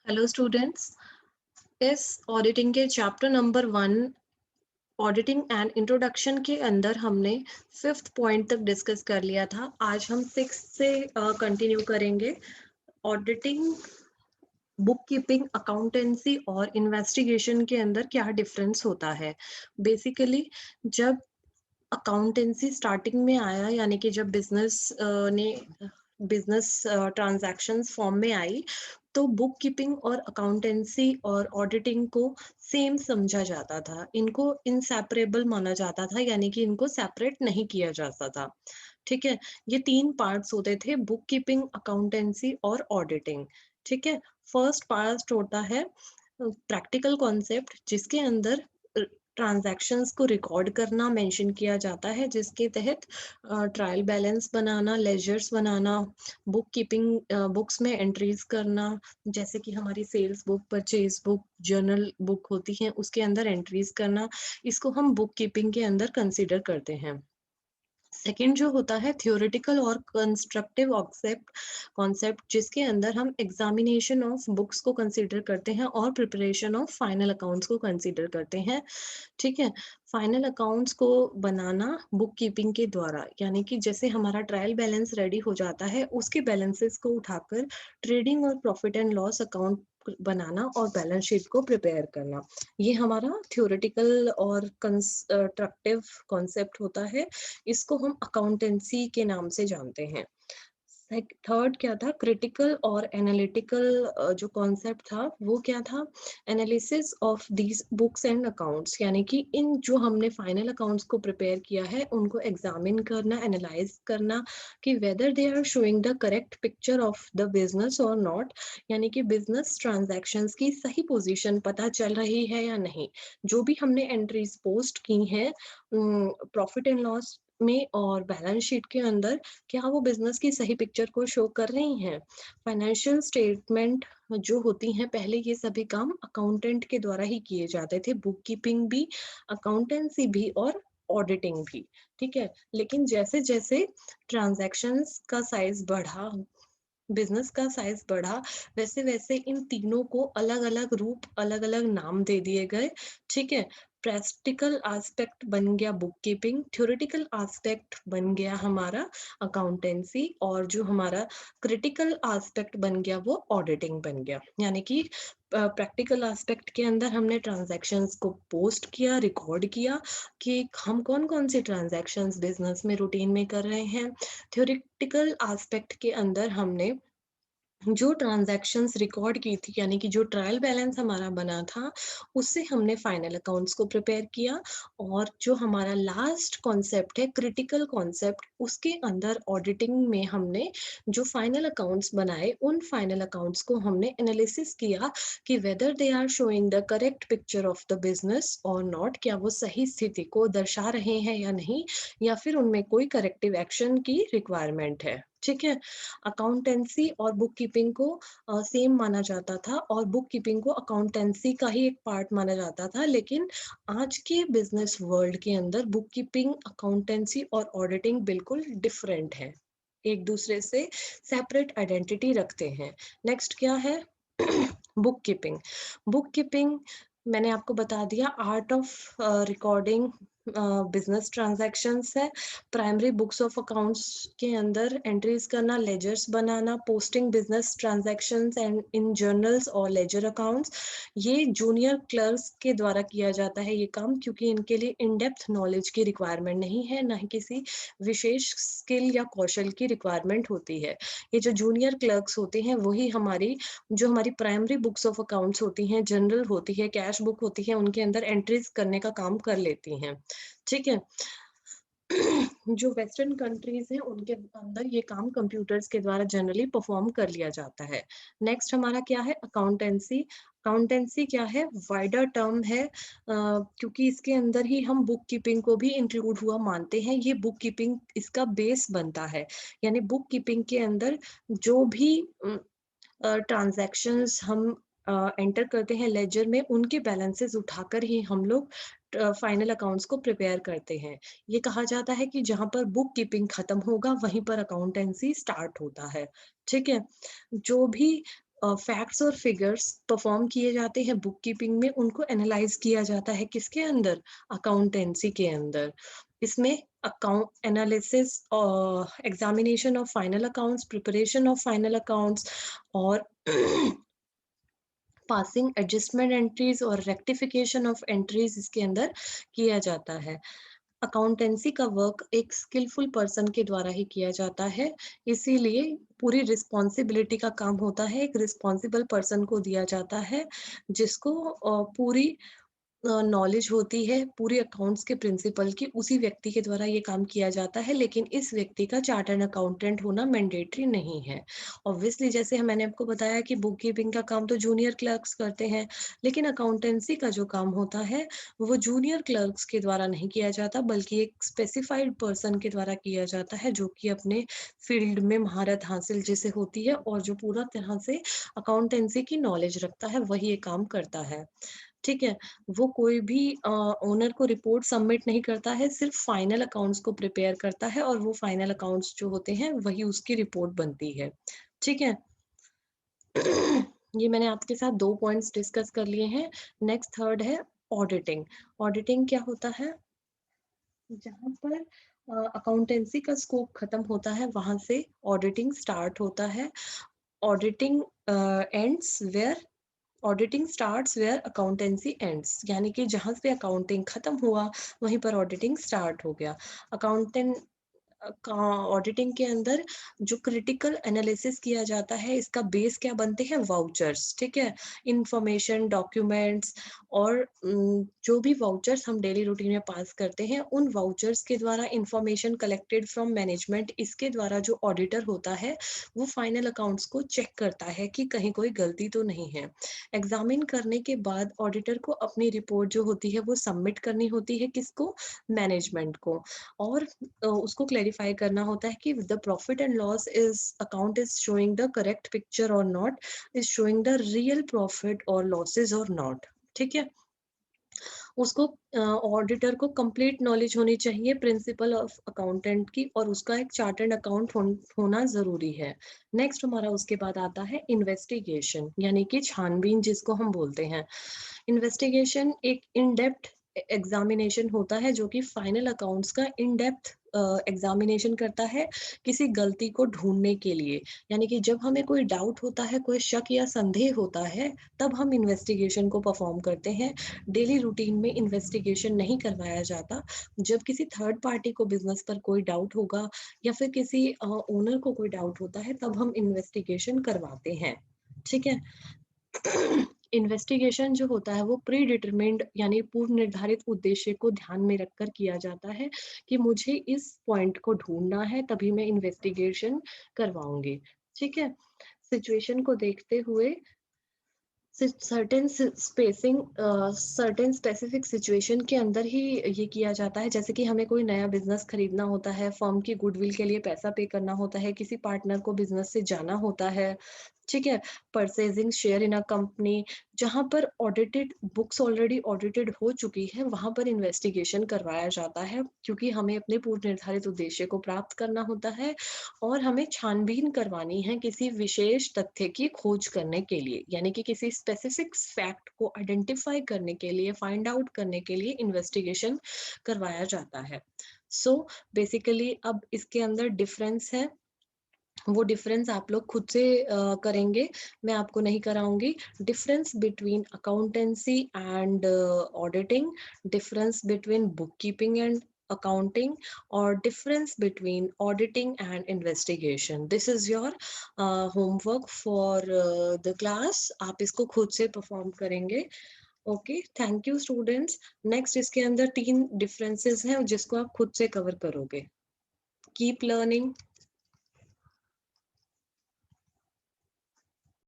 Hello students. इस auditing के chapter number 1 auditing and introduction के अंदर हमने 5th पॉइंट तक डिस्कस कर लिया था। आज हम 6th से कंटिन्यू करेंगे। ऑडिटिंग, बुक कीपिंग, अकाउंटेंसी और इन्वेस्टिगेशन के अंदर क्या डिफरेंस होता है। बेसिकली जब अकाउंटेंसी स्टार्टिंग में आया, यानी कि जब ने बिजनेस ट्रांजैक्शंस फॉर्म में आई, तो बुक कीपिंग और अकाउंटेंसी और ऑडिटिंग को सेम समझा जाता था। इनको इनसेपरेबल माना जाता था, यानी कि इनको सेपरेट नहीं किया जाता था। ठीक है, ये 3 पार्ट्स होते थे: बुक कीपिंग, अकाउंटेंसी और ऑडिटिंग। ठीक है, फर्स्ट पार्ट होता है प्रैक्टिकल कॉन्सेप्ट, जिसके अंदर ट्रांजैक्शंस को रिकॉर्ड करना मेंशन किया जाता है, जिसके तहत ट्रायल बैलेंस बनाना, लेजर्स बनाना, बुक कीपिंग, बुक्स में एंट्रीज करना, जैसे कि हमारी sales book, purchase book, journal book होती है, उसके अंदर एंट्रीज करना, इसको हम बुक कीपिंग के अंदर कंसिडर करते हैं। सेकंड जो होता है थ्योरेटिकल और कंस्ट्रक्टिव कॉन्सेप्ट, जिसके अंदर हम एग्जामिनेशन ऑफ बुक्स को कंसीडर करते हैं और प्रिपरेशन ऑफ फाइनल अकाउंट्स को कंसीडर करते हैं। ठीक है, फाइनल अकाउंट्स को बनाना बुक कीपिंग के द्वारा, यानी कि जैसे हमारा ट्रायल बैलेंस रेडी हो जाता है, उसके बैलेंसेस को उठाकर ट्रेडिंग और प्रॉफिट एंड लॉस अकाउंट बनाना और बैलेंस शीट को प्रिपेयर करना, ये हमारा थ्योरेटिकल और कंस्ट्रक्टिव कॉन्सेप्ट होता है। इसको हम अकाउंटेंसी के नाम से जानते हैं। थर्ड क्या था, क्रिटिकल और एनालिटिकल जो कॉन्सेप्ट था वो क्या था, analysis of these books and accounts, यानी कि इन जो हमने फाइनल अकाउंट्स को प्रिपेयर किया है उनको एग्जामिन करना, एनालाइज करना कि whether they are showing the correct picture of the business और नॉट, यानी कि बिजनेस ट्रांजैक्शंस की सही पोजीशन पता चल रही है या नहीं। जो भी हमने एंट्रीज पोस्ट की हैं प्रॉफिट एंड लॉस में और बैलेंस शीट के अंदर, क्या वो बिजनेस की सही पिक्चर को शो कर रही हैं। फाइनेंशियल स्टेटमेंट जो होती हैं, पहले ये सभी काम अकाउंटेंट के द्वारा ही किए जाते थे, बुक कीपिंग भी, अकाउंटेंसी भी और ऑडिटिंग भी। ठीक है, लेकिन जैसे जैसे ट्रांजैक्शंस का साइज बढ़ा, बिजनेस का साइज बढ़ा, वैसे वैसे इन तीनों को अलग अलग रूप, अलग अलग नाम दे दिए गए। ठीक है, प्रैक्टिकल एस्पेक्ट बन गया बुक कीपिंग, थ्योरेटिकल एस्पेक्ट बन गया हमारा अकाउंटेंसी, और जो हमारा क्रिटिकल एस्पेक्ट बन गया वो ऑडिटिंग बन गया। यानी कि प्रैक्टिकल एस्पेक्ट के अंदर हमने ट्रांजैक्शंस को पोस्ट किया, रिकॉर्ड किया कि हम कौन कौन सी ट्रांजैक्शंस बिजनेस में रूटीन में कर रहे हैं। थ्योरेटिकल एस्पेक्ट के अंदर हमने जो ट्रांजैक्शंस रिकॉर्ड की थी, यानी कि जो ट्रायल बैलेंस हमारा बना था, उससे हमने फाइनल अकाउंट्स को प्रिपेयर किया। और जो हमारा लास्ट कॉन्सेप्ट है क्रिटिकल कॉन्सेप्ट, उसके अंदर ऑडिटिंग में हमने जो फाइनल अकाउंट्स बनाए, उन फाइनल अकाउंट्स को हमने एनालिसिस किया कि whether they are showing the correct picture of the business और नॉट, क्या वो सही स्थिति को दर्शा रहे हैं या नहीं, या फिर उनमें कोई करेक्टिव एक्शन की रिक्वायरमेंट है। ठीक है, अकाउंटेंसी और बुक कीपिंग को सेम माना जाता था, और बुक कीपिंग को अकाउंटेंसी का ही एक पार्ट माना जाता था, लेकिन आज के बिजनेस वर्ल्ड के अंदर बुक कीपिंग, अकाउंटेंसी और ऑडिटिंग बिल्कुल डिफरेंट है, एक दूसरे से सेपरेट आइडेंटिटी रखते हैं। नेक्स्ट क्या है बुक कीपिंग। बुक कीपिंग मैंने आपको बता दिया, art of recording business transactions है। प्राइमरी बुक्स ऑफ अकाउंट्स के अंदर एंट्रीज करना, लेजर्स बनाना, posting business transactions and in journals और लेजर अकाउंट्स, ये जूनियर क्लर्क्स के द्वारा किया जाता है ये काम, क्योंकि इनके लिए इन डेप्थ नॉलेज की रिक्वायरमेंट नहीं है, ना ही किसी विशेष स्किल या कौशल की रिक्वायरमेंट होती है। ये जो जूनियर क्लर्क्स होते हैं वही हमारी प्राइमरी बुक्स ऑफ अकाउंट्स होती हैं, जनरल होती है, कैश बुक होती है, उनके अंदर एंट्रीज करने का काम कर लेती हैं। ठीक है, जो वेस्टर्न कंट्रीज हैं उनके अंदर ये काम कंप्यूटर्स के द्वारा जनरली परफॉर्म कर लिया जाता है। नेक्स्ट हमारा क्या है, अकाउंटेंसी। अकाउंटेंसी क्या है, वाइडर टर्म है, क्योंकि इसके अंदर ही हम बुक कीपिंग को भी इंक्लूड हुआ मानते हैं। ये बुक कीपिंग इसका बेस बनता है, यानी बुक कीपिंग के अंदर जो भी ट्रांजैक्शंस हम एंटर करते हैं लेजर में, उनके बैलेंसेस उठाकर ही हम लोग फाइनल अकाउंट्स को प्रिपेयर करते हैं। ये कहा जाता है कि जहां पर बुक कीपिंग खत्म होगा वहीं पर अकाउंटेंसी स्टार्ट होता है। ठीक है, जो भी फैक्ट्स और फिगर्स परफॉर्म किए जाते हैं बुक कीपिंग में, उनको एनालाइज किया जाता है किसके अंदर, अकाउंटेंसी के अंदर। इसमें account analysis, examination of final accounts, preparation of final accounts और पासिंग एडजस्टमेंट एंट्रीज और रेक्टिफिकेशन ऑफ एंट्रीज इसके अंदर किया जाता है। अकाउंटेंसी का वर्क एक स्किलफुल पर्सन के द्वारा ही किया जाता है, इसीलिए पूरी रिस्पॉन्सिबिलिटी का काम होता है एक रिस्पॉन्सिबल पर्सन को दिया जाता है, जिसको पूरी नॉलेज होती है पूरी अकाउंट्स के प्रिंसिपल की, उसी व्यक्ति के द्वारा ये काम किया जाता है। लेकिन इस व्यक्ति का चार्टर्ड अकाउंटेंट होना मैंडेटरी नहीं है। ऑब्वियसली जैसे मैंने आपको बताया कि बुक कीपिंग का काम तो जूनियर क्लर्क्स करते हैं, लेकिन अकाउंटेंसी का जो काम होता है वो जूनियर क्लर्क्स के द्वारा नहीं किया जाता, बल्कि एक स्पेसिफाइड पर्सन के द्वारा किया जाता है, जो कि अपने फील्ड में महारत हासिल जिसे होती है और जो पूरा तरह से अकाउंटेंसी की नॉलेज रखता है, वही ये काम करता है। ठीक है? वो कोई भी ओनर को रिपोर्ट सबमिट नहीं करता है, सिर्फ फाइनल अकाउंट्स को प्रिपेयर करता है और वो फाइनल अकाउंट्स जो होते हैं वही उसकी रिपोर्ट बनती है। ठीक है? ये मैंने आपके साथ 2 पॉइंट्स डिस्कस कर लिए हैं। नेक्स्ट थर्ड है ऑडिटिंग। ऑडिटिंग क्या होता है? जहाँ पर अकाउंटेंसी का स्कोप खत्म होता है, वहाँ से ऑडिटिंग स्टार्ट होता है। Auditing ends where auditing starts where accountancy ends, यानी कि जहाँ पे अकाउंटिंग खत्म हुआ वहीं पर ऑडिटिंग स्टार्ट हो गया। अकाउंटेंट ऑडिटिंग के अंदर जो क्रिटिकल एनालिसिस किया जाता है, इसका बेस क्या बनते हैं, वाउचर्स। ठीक है? इंफॉर्मेशन, डॉक्यूमेंट्स और जो भी वाउचर्स हम डेली रूटीन में पास करते हैं, उन वाउचर्स के द्वारा इंफॉर्मेशन कलेक्टेड फ्रॉम मैनेजमेंट, इसके द्वारा जो ऑडिटर होता है वो फाइनल अकाउंट्स को चेक करता है कि कहीं कोई गलती तो नहीं है। एग्जामिन करने के बाद ऑडिटर को अपनी रिपोर्ट जो होती है वो सबमिट करनी होती है, किसको, मैनेजमेंट को। और उसको क्लेरिफाई करना होता है कि the profit and loss is account is showing the correct picture और not, is showing the real profit और लॉसेस और नॉट। ठीक है? उसको ऑडिटर को कंप्लीट नॉलेज होनी चाहिए प्रिंसिपल ऑफ अकाउंटेंट की, और उसका एक चार्टर्ड अकाउंट होना जरूरी है। नेक्स्ट हमारा उसके बाद आता है इन्वेस्टिगेशन, यानी कि छानबीन जिसको हम बोलते हैं। इन्वेस्टिगेशन एक इन डेप्थ एग्जामिनेशन होता है, जो कि फाइनल अकाउंट्स का इन डेप्थ एग्जामिनेशन करता है किसी गलती को ढूंढने के लिए। यानी कि जब हमें कोई डाउट होता है, कोई शक या संदेह होता है, तब हम इन्वेस्टिगेशन को परफॉर्म करते हैं। डेली रूटीन में इन्वेस्टिगेशन नहीं करवाया जाता। जब किसी थर्ड पार्टी को बिजनेस पर कोई डाउट होगा या फिर किसी ओनर को कोई डाउट होता है, तब हम इन्वेस्टिगेशन करवाते हैं। ठीक है? इन्वेस्टिगेशन जो होता है वो प्री डिटरमिन्ड यानी पूर्व निर्धारित उद्देश्य को ध्यान में रखकर किया जाता है कि मुझे इस पॉइंट को ढूंढना है, तभी मैं इन्वेस्टिगेशन करवाऊंगी। ठीक है? सिचुएशन को देखते हुए certain spacing certain specific situation के अंदर ही ये किया जाता है। जैसे कि हमें कोई नया बिजनेस खरीदना होता है, फर्म की गुडविल के लिए पैसा पे करना होता है, किसी पार्टनर को बिजनेस से जाना होता है। ठीक है? Purchasing share in a company, जहां पर ऑडिटेड बुक्स ऑलरेडी ऑडिटेड हो चुकी है, वहां पर इन्वेस्टिगेशन करवाया जाता है, क्योंकि हमें अपने पूर्व निर्धारित उद्देश्य को प्राप्त करना होता है और हमें छानबीन करवानी है किसी विशेष तथ्य की खोज करने के लिए, यानी कि किसी स्पेसिफिक फैक्ट को आइडेंटिफाई करने के लिए, फाइंड आउट करने के लिए इन्वेस्टिगेशन करवाया जाता है। सो बेसिकली अब इसके अंदर डिफरेंस है, वो डिफरेंस आप लोग खुद से करेंगे, मैं आपको नहीं कराऊंगी। Difference between accountancy and auditing, difference between book keeping and accounting, or difference between auditing and investigation. This is your homework for the class. आप इसको खुद से परफॉर्म करेंगे। Okay, thank you students. Next इसके अंदर 3 डिफरेंसेस हैं जिसको आप खुद से कवर करोगे। Keep learning.